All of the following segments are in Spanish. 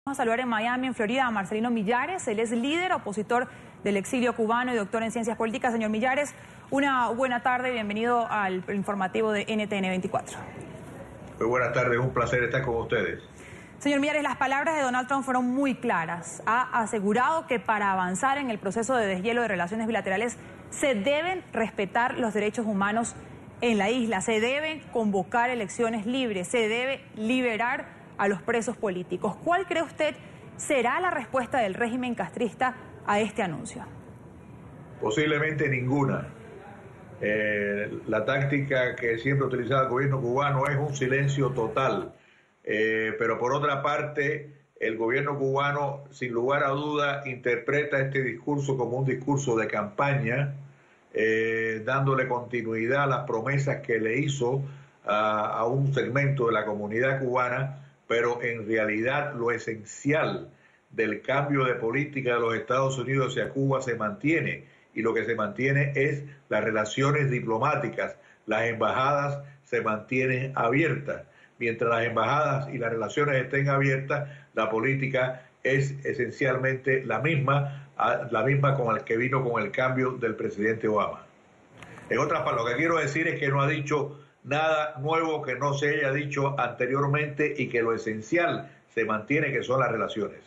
Vamos a saludar en Miami, en Florida, a Marcelino Millares. Él es líder opositor del exilio cubano y doctor en ciencias políticas. Señor Millares, una buena tarde, bienvenido al informativo de NTN 24. Muy buenas tardes, un placer estar con ustedes. Señor Millares, las palabras de Donald Trump fueron muy claras. Ha asegurado que para avanzar en el proceso de deshielo de relaciones bilaterales se deben respetar los derechos humanos en la isla, se deben convocar elecciones libres, se debe liberar a los presos políticos. ¿Cuál cree usted será la respuesta del régimen castrista a este anuncio? Posiblemente ninguna. La táctica que siempre ha utilizado el gobierno cubano es un silencio total. Pero por otra parte, el gobierno cubano, sin lugar a duda, interpreta este discurso como un discurso de campaña, dándole continuidad a las promesas que le hizo a un segmento de la comunidad cubana, pero en realidad lo esencial del cambio de política de los Estados Unidos hacia Cuba se mantiene, y lo que se mantiene es las relaciones diplomáticas. Las embajadas se mantienen abiertas. Mientras las embajadas y las relaciones estén abiertas, la política es esencialmente la misma con el que vino con el cambio del presidente Obama. En otras palabras, lo que quiero decir es que no ha dicho nada nuevo que no se haya dicho anteriormente y que lo esencial se mantiene, que son las relaciones.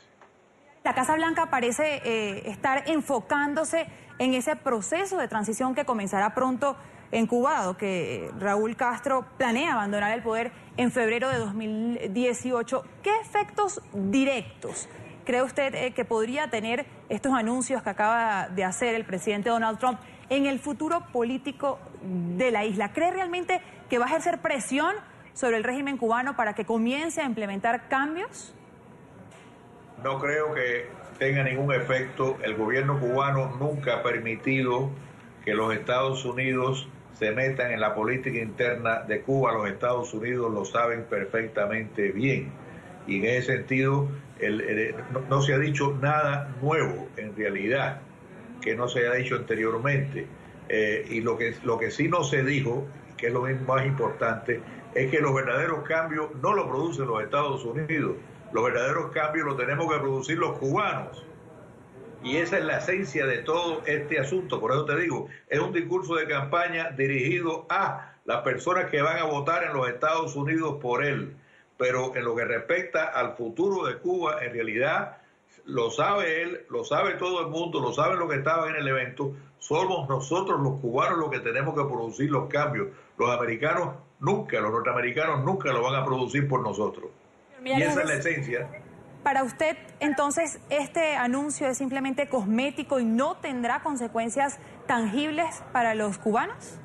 La Casa Blanca parece estar enfocándose en ese proceso de transición que comenzará pronto en Cuba, dado que Raúl Castro planea abandonar el poder en febrero de 2018. ¿Qué efectos directos cree usted que podría tener estos anuncios que acaba de hacer el presidente Donald Trump en el futuro político de la isla? ¿Cree realmente que va a ejercer presión sobre el régimen cubano para que comience a implementar cambios? No creo que tenga ningún efecto. El gobierno cubano nunca ha permitido que los Estados Unidos se metan en la política interna de Cuba. Los Estados Unidos lo saben perfectamente bien. Y en ese sentido, no se ha dicho nada nuevo, en realidad, que no se haya dicho anteriormente. Y lo que sí no se dijo, que es lo más importante, es que los verdaderos cambios no los producen los Estados Unidos. Los verdaderos cambios los tenemos que producir los cubanos. Y esa es la esencia de todo este asunto. Por eso te digo, es un discurso de campaña dirigido a las personas que van a votar en los Estados Unidos por él. Pero en lo que respecta al futuro de Cuba, en realidad lo sabe él, lo sabe todo el mundo, lo saben los que estaban en el evento. Somos nosotros los cubanos los que tenemos que producir los cambios. Los americanos nunca, los norteamericanos nunca lo van a producir por nosotros. Y esa es la esencia. Para usted, entonces, ¿este anuncio es simplemente cosmético y no tendrá consecuencias tangibles para los cubanos?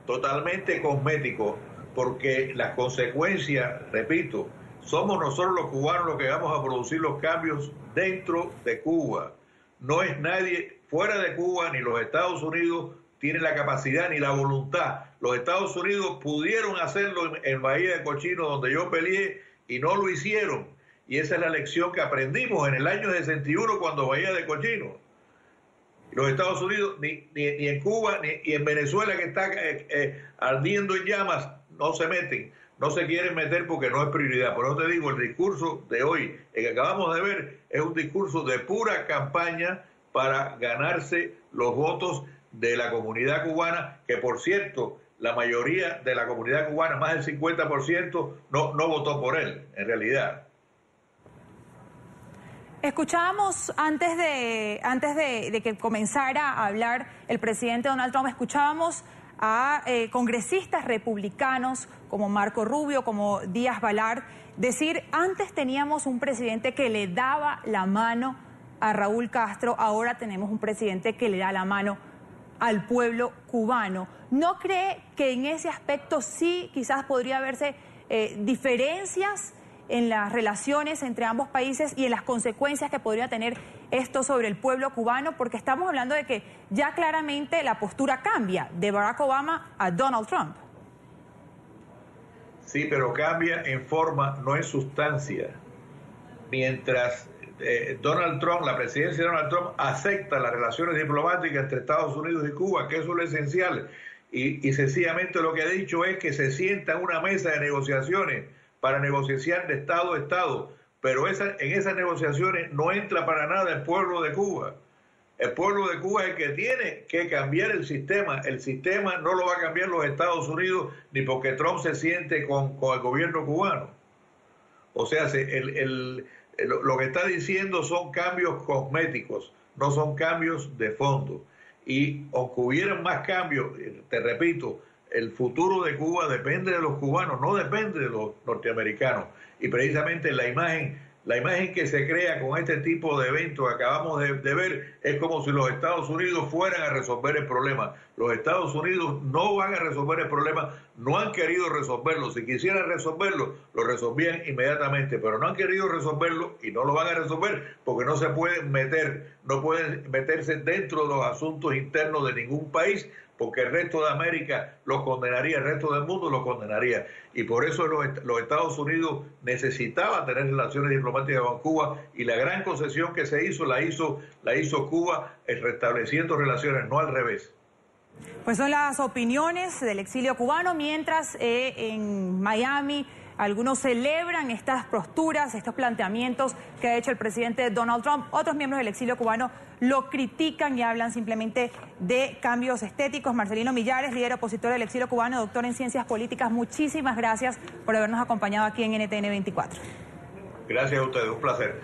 Totalmente cosmético, porque las consecuencias, repito, somos nosotros los cubanos los que vamos a producir los cambios dentro de Cuba. No es nadie fuera de Cuba, ni los Estados Unidos tienen la capacidad ni la voluntad. Los Estados Unidos pudieron hacerlo en Bahía de Cochino, donde yo peleé, y no lo hicieron. Y esa es la lección que aprendimos en el año 61 cuando Bahía de Cochino. Los Estados Unidos, ni en Cuba, ni en Venezuela, que está ardiendo en llamas, no se meten, no se quieren meter porque no es prioridad. Por eso te digo, el discurso de hoy, el que acabamos de ver, es un discurso de pura campaña para ganarse los votos de la comunidad cubana, que por cierto, la mayoría de la comunidad cubana, más del 50%, no votó por él, en realidad. Escuchábamos antes de que comenzara a hablar el presidente Donald Trump, escuchábamos a congresistas republicanos como Marco Rubio, como Díaz Balart, decir: antes teníamos un presidente que le daba la mano a Raúl Castro, ahora tenemos un presidente que le da la mano al pueblo cubano. ¿No cree que en ese aspecto sí quizás podría haberse diferencias en las relaciones entre ambos países y en las consecuencias que podría tener esto sobre el pueblo cubano? Porque estamos hablando de que ya claramente la postura cambia de Barack Obama a Donald Trump. Sí, pero cambia en forma, no en sustancia. Mientras Donald Trump, la presidencia de Donald Trump, acepta las relaciones diplomáticas entre Estados Unidos y Cuba, que eso es lo esencial, y sencillamente lo que ha dicho es que se sienta en una mesa de negociaciones para negociar de Estado a Estado, pero en esas negociaciones no entra para nada el pueblo de Cuba. El pueblo de Cuba es el que tiene que cambiar el sistema. El sistema no lo va a cambiar los Estados Unidos ni porque Trump se siente con el gobierno cubano. O sea, lo que está diciendo son cambios cosméticos, no son cambios de fondo. Y aunque hubieran más cambios, te repito, el futuro de Cuba depende de los cubanos, no depende de los norteamericanos. Y precisamente la imagen que se crea con este tipo de eventos que acabamos de ver es como si los Estados Unidos fueran a resolver el problema. Los Estados Unidos no van a resolver el problema, no han querido resolverlo. Si quisieran resolverlo, lo resolvían inmediatamente, pero no han querido resolverlo y no lo van a resolver porque no se pueden no pueden meterse dentro de los asuntos internos de ningún país, porque el resto de América los condenaría, el resto del mundo los condenaría. Y por eso los Estados Unidos necesitaban tener relaciones diplomáticas con Cuba, y la gran concesión que se hizo, la hizo Cuba restableciendo relaciones, no al revés. Pues son las opiniones del exilio cubano, mientras en Miami algunos celebran estas posturas, estos planteamientos que ha hecho el presidente Donald Trump. Otros miembros del exilio cubano lo critican y hablan simplemente de cambios estéticos. Marcelino Millares, líder opositor del exilio cubano, doctor en ciencias políticas, muchísimas gracias por habernos acompañado aquí en NTN 24. Gracias a ustedes, un placer.